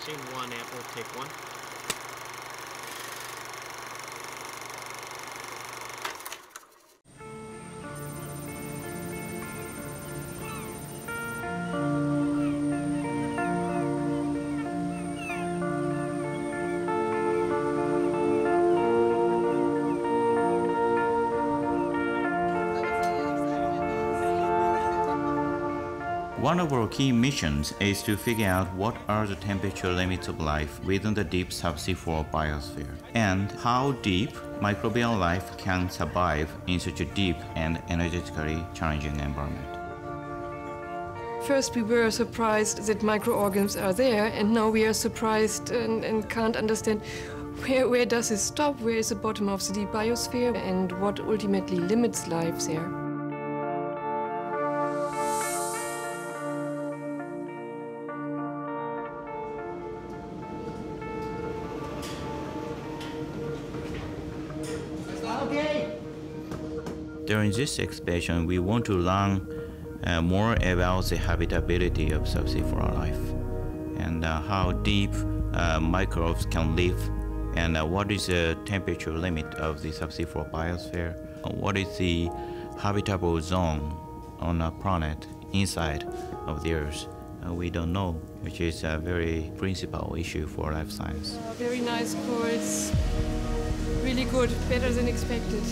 Scene 1, Apple, take 1. One of our key missions is to figure out what are the temperature limits of life within the deep subsea biosphere, and how deep microbial life can survive in such a deep and energetically challenging environment. First we were surprised that microorganisms are there, and now we are surprised and can't understand where does it stop, where is the bottom of the deep biosphere, and what ultimately limits life there. During this expedition, we want to learn more about the habitability of subsea life and how deep microbes can live, and what is the temperature limit of the subsea biosphere, what is the habitable zone on a planet inside of the Earth. We don't know, which is a very principal issue for life science. Very nice course, really good, better than expected.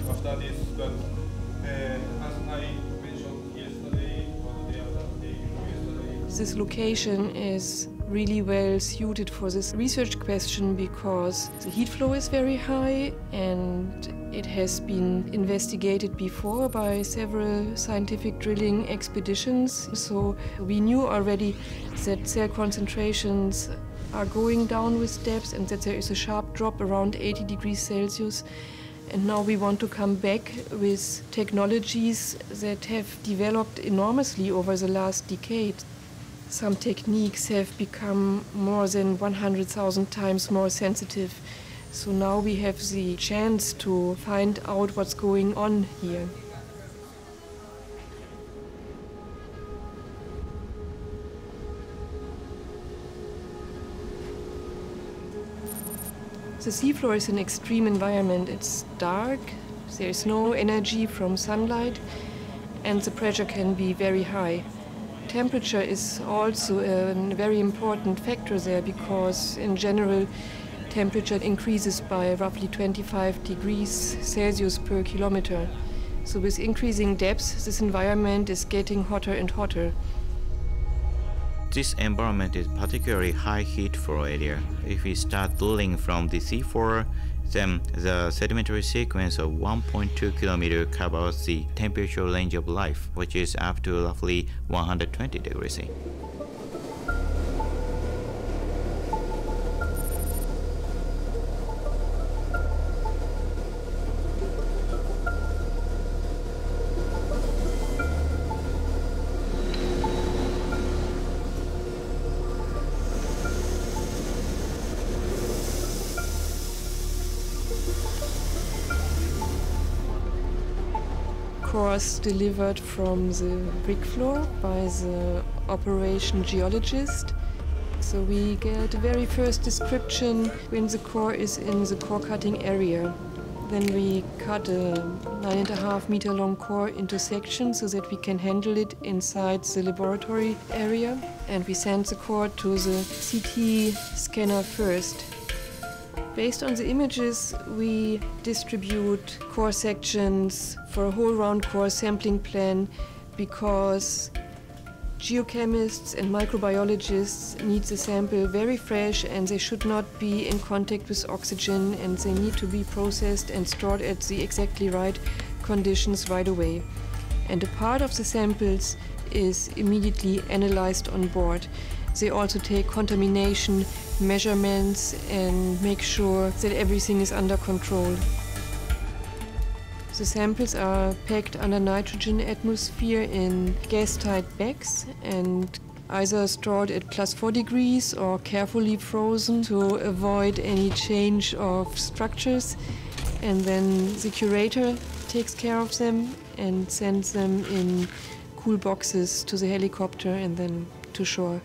Of studies, but as I mentioned yesterday, or the other day yesterday. This location is really well suited for this research question because the heat flow is very high and it has been investigated before by several scientific drilling expeditions. So we knew already that cell concentrations are going down with depth and that there is a sharp drop around 80 degrees Celsius. And now we want to come back with technologies that have developed enormously over the last decade. Some techniques have become more than 100,000 times more sensitive. So now we have the chance to find out what's going on here. The seafloor is an extreme environment. It's dark, there is no energy from sunlight, and the pressure can be very high. Temperature is also a very important factor there because, in general, temperature increases by roughly 25 degrees Celsius per kilometer. So with increasing depths, this environment is getting hotter and hotter. This environment is particularly high heat flow area. If we start drilling from the seafloor, then the sedimentary sequence of 1.2 kilometers covers the temperature range of life, which is up to roughly 120 degrees C. Cores delivered from the brick floor by the operation geologist. So we get the very first description when the core is in the core cutting area. Then we cut a 9.5 meter long core into sections so that we can handle it inside the laboratory area. And we send the core to the CT scanner first. Based on the images, we distribute core sections for a whole round core sampling plan because geochemists and microbiologists need the sample very fresh and they should not be in contact with oxygen and they need to be processed and stored at the exactly right conditions right away. And a part of the samples is immediately analyzed on board. They also take contamination measurements and make sure that everything is under control. The samples are packed under nitrogen atmosphere in gas-tight bags and either stored at +4 degrees or carefully frozen to avoid any change of structures. And then the curator takes care of them and sends them in cool boxes to the helicopter and then to shore.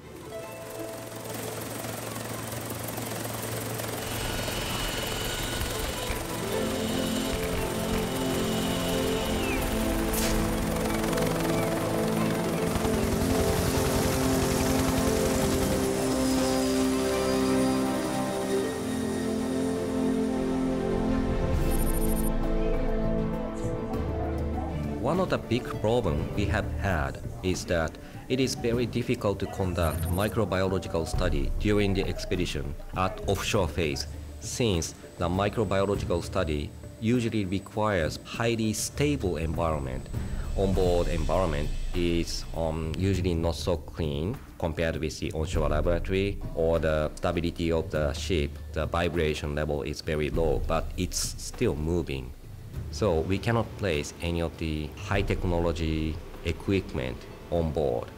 One of the big problems we have had is that it is very difficult to conduct microbiological study during the expedition at offshore phase, since the microbiological study usually requires highly stable environment. Onboard environment is usually not so clean compared with the onshore laboratory, or the stability of the ship, the vibration level is very low, but it's still moving. So we cannot place any of the high technology equipment on board.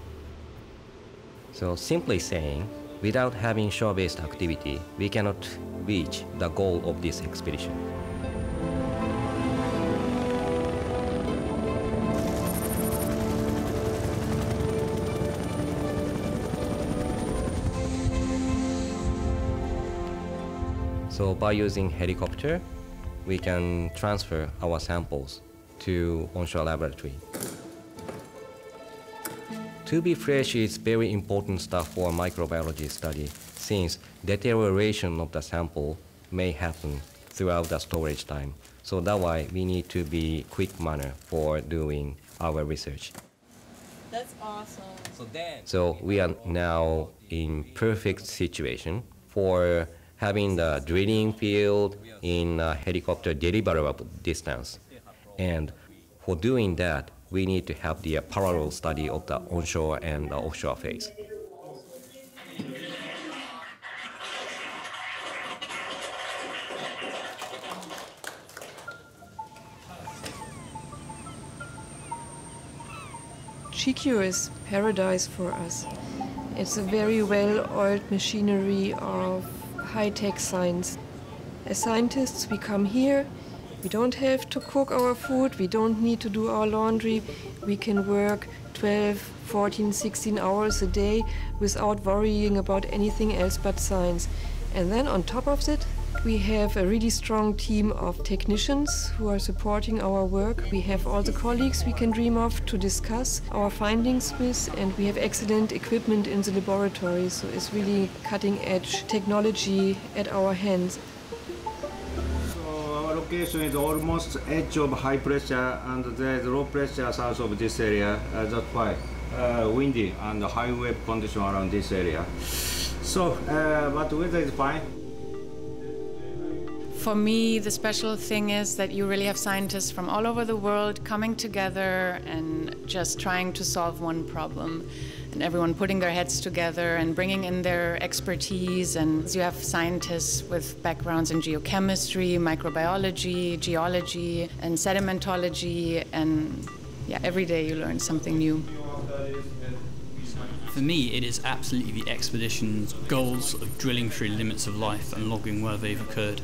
So simply saying, without having shore-based activity, we cannot reach the goal of this expedition. So by using helicopter, we can transfer our samples to onshore laboratory. To be fresh is very important stuff for microbiology study, since deterioration of the sample may happen throughout the storage time. So that's why we need to be quick manner for doing our research. That's awesome. So we are now in perfect situation for having the drilling field in a helicopter deliverable distance. And for doing that, we need to have the parallel study of the onshore and the offshore phase. Chikyu is paradise for us. It's a very well-oiled machinery of high-tech science. As scientists, we come here, we don't have to cook our food, we don't need to do our laundry, we can work 12, 14, 16 hours a day without worrying about anything else but science. And then on top of it, we have a really strong team of technicians who are supporting our work. We have all the colleagues we can dream of to discuss our findings with, and we have excellent equipment in the laboratory, so it's really cutting-edge technology at our hands. So our location is almost edge of high pressure, and there's low pressure south of this area. That's why windy and high wave condition around this area. So, but weather is fine. For me, the special thing is that you really have scientists from all over the world coming together and just trying to solve one problem. And everyone putting their heads together and bringing in their expertise. And you have scientists with backgrounds in geochemistry, microbiology, geology, and sedimentology. And yeah, every day you learn something new. For me, it is absolutely the expedition's goals of drilling through limits of life and logging where they've occurred.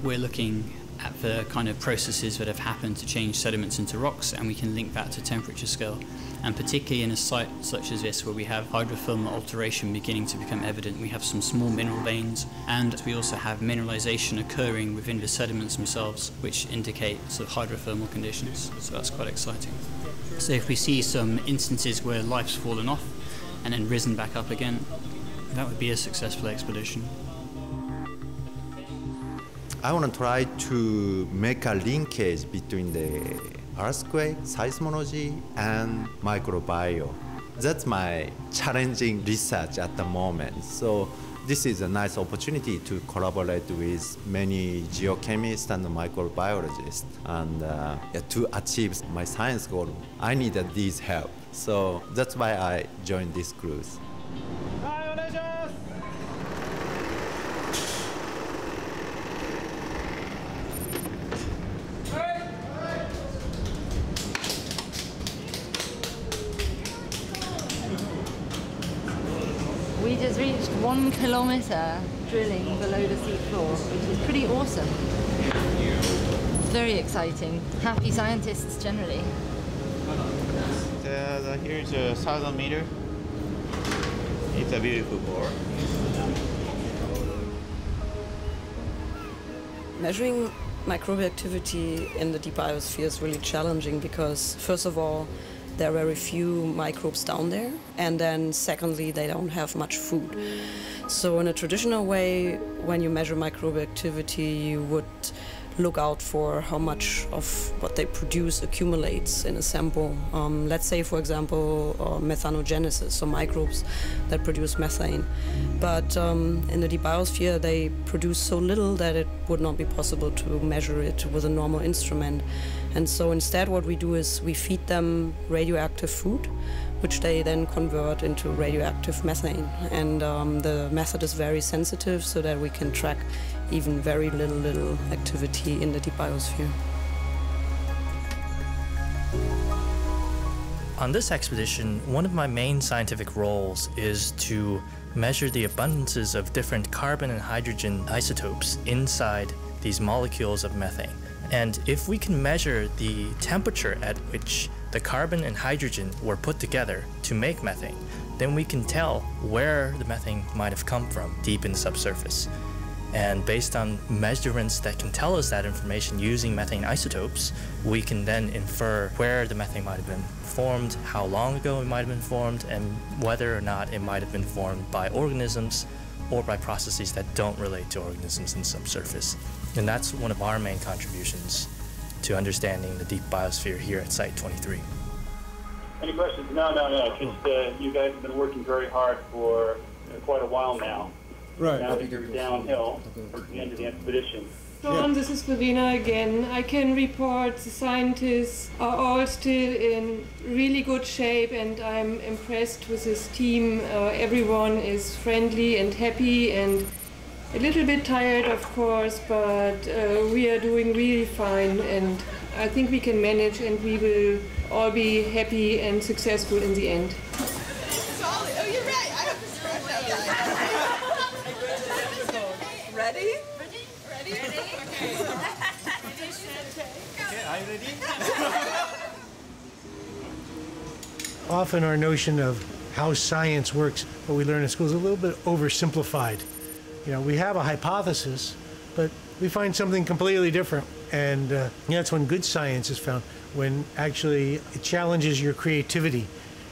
We're looking at the kind of processes that have happened to change sediments into rocks, and we can link that to temperature scale. And particularly in a site such as this, where we have hydrothermal alteration beginning to become evident, we have some small mineral veins, and we also have mineralization occurring within the sediments themselves, which indicate sort of hydrothermal conditions. So that's quite exciting. So if we see some instances where life's fallen off and then risen back up again, that would be a successful expedition. I want to try to make a linkage between the earthquake, seismology, and microbial. That's my challenging research at the moment. So this is a nice opportunity to collaborate with many geochemists and microbiologists. And to achieve my science goal, I needed these help. So that's why I joined this cruise. We just reached 1 kilometer drilling below the seafloor, which is pretty awesome. Very exciting. Happy scientists generally. Here's a 1,000 meter. It's a beautiful bore. Measuring microbial activity in the deep biosphere is really challenging because, first of all, there are very few microbes down there, and then secondly, they don't have much food. So in a traditional way, when you measure microbial activity, you would look out for how much of what they produce accumulates in a sample. Let's say, for example, methanogenesis, so microbes that produce methane. But in the deep biosphere, they produce so little that it would not be possible to measure it with a normal instrument. And so instead what we do is we feed them radioactive food, which they then convert into radioactive methane. And the method is very sensitive so that we can track even very little activity in the deep biosphere. On this expedition, one of my main scientific roles is to measure the abundances of different carbon and hydrogen isotopes inside these molecules of methane. And if we can measure the temperature at which the carbon and hydrogen were put together to make methane, then we can tell where the methane might have come from deep in the subsurface. And based on measurements that can tell us that information using methane isotopes, we can then infer where the methane might have been formed, how long ago it might have been formed, and whether or not it might have been formed by organisms or by processes that don't relate to organisms in subsurface. And that's one of our main contributions to understanding the deep biosphere here at Site 23. Any questions? No. Just you guys have been working very hard for quite a while now. Right. Now that you're downhill towards the end of the expedition. John, this is Verena again. I can report the scientists are all still in really good shape, and I'm impressed with this team. Everyone is friendly and happy and a little bit tired, of course, but we are doing really fine, and I think we can manage, and we will all be happy and successful in the end. Solid. Oh, you're right. I have to scratch that guy. Ready? Ready? Okay. Okay, are you ready? Often our notion of how science works, what we learn in school, is a little bit oversimplified. You know, we have a hypothesis, but we find something completely different. And that's when good science is found, when actually it challenges your creativity.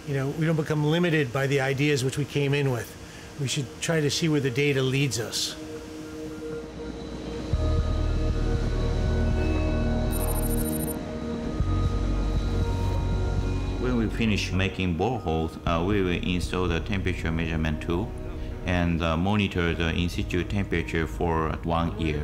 You know, we don't become limited by the ideas which we came in with. We should try to see where the data leads us. When we finish making boreholes, we will install the temperature measurement tool and monitor the in-situ temperature for 1 year.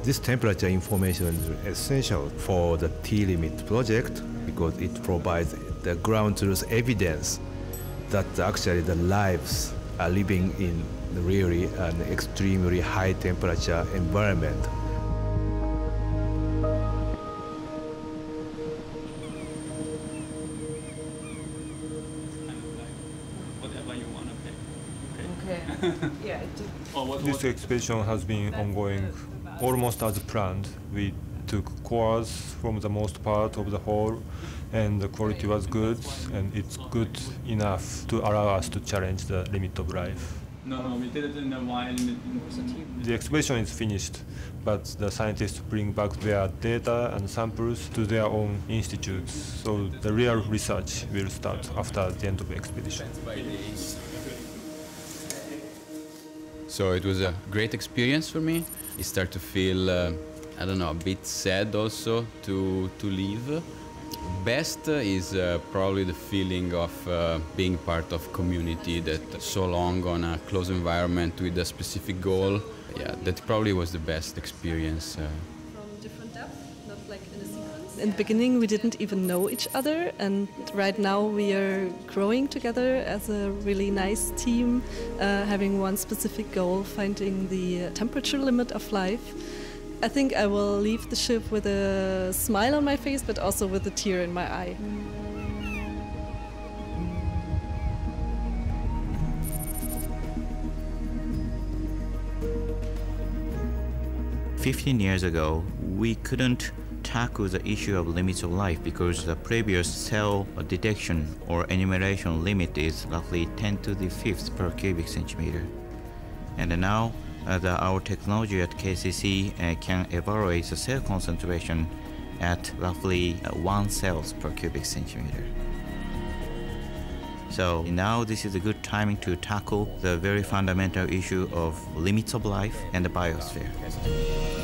This temperature information is essential for the T-limit project because it provides the ground truth evidence that actually the lives are living in really an extremely high temperature environment. This expedition has been ongoing almost as planned. We took cores from the most part of the whole, and the quality was good, and it's good enough to allow us to challenge the limit of life. The expedition is finished, but the scientists bring back their data and samples to their own institutes, so the real research will start after the end of the expedition. So it was a great experience for me. I start to feel, I don't know, a bit sad also to leave. Best is probably the feeling of being part of community that so long on a close environment with a specific goal. Yeah, that probably was the best experience. From different depths, not like in a sequence. In the beginning we didn't even know each other, and right now we are growing together as a really nice team, having one specific goal, finding the temperature limit of life. I think I will leave the ship with a smile on my face, but also with a tear in my eye. 15 years ago, we couldn't tackle the issue of limits of life because the previous cell detection or enumeration limit is roughly 10 to the 5th per cubic centimeter. And now our technology at KCC can evaluate the cell concentration at roughly 1 cells per cubic centimeter. So now this is a good timing to tackle the very fundamental issue of limits of life and the biosphere.